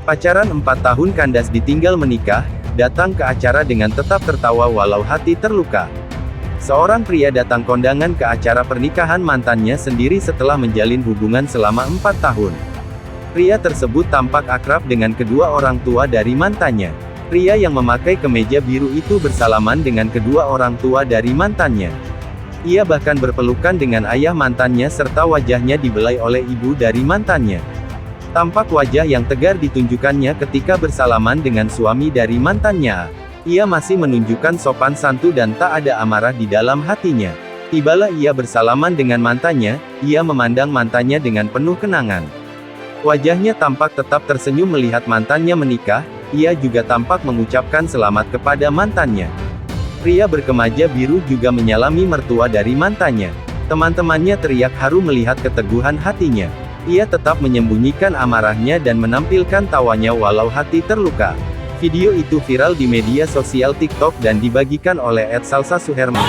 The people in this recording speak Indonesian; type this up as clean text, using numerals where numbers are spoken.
Pacaran 4 tahun kandas ditinggal menikah, datang ke acara dengan tetap tertawa walau hati terluka. Seorang pria datang kondangan ke acara pernikahan mantannya sendiri setelah menjalin hubungan selama 4 tahun. Pria tersebut tampak akrab dengan kedua orang tua dari mantannya. Pria yang memakai kemeja biru itu bersalaman dengan kedua orang tua dari mantannya. Ia bahkan berpelukan dengan ayah mantannya serta wajahnya dibelai oleh ibu dari mantannya. Tampak wajah yang tegar ditunjukkannya ketika bersalaman dengan suami dari mantannya. Ia masih menunjukkan sopan santun dan tak ada amarah di dalam hatinya. Tibalah ia bersalaman dengan mantannya, ia memandang mantannya dengan penuh kenangan. Wajahnya tampak tetap tersenyum melihat mantannya menikah, ia juga tampak mengucapkan selamat kepada mantannya. Pria berkemeja biru juga menyalami mertua dari mantannya. Teman-temannya teriak haru melihat keteguhan hatinya. Ia tetap menyembunyikan amarahnya dan menampilkan tawanya walau hati terluka. Video itu viral di media sosial TikTok dan dibagikan oleh @salsasuherman.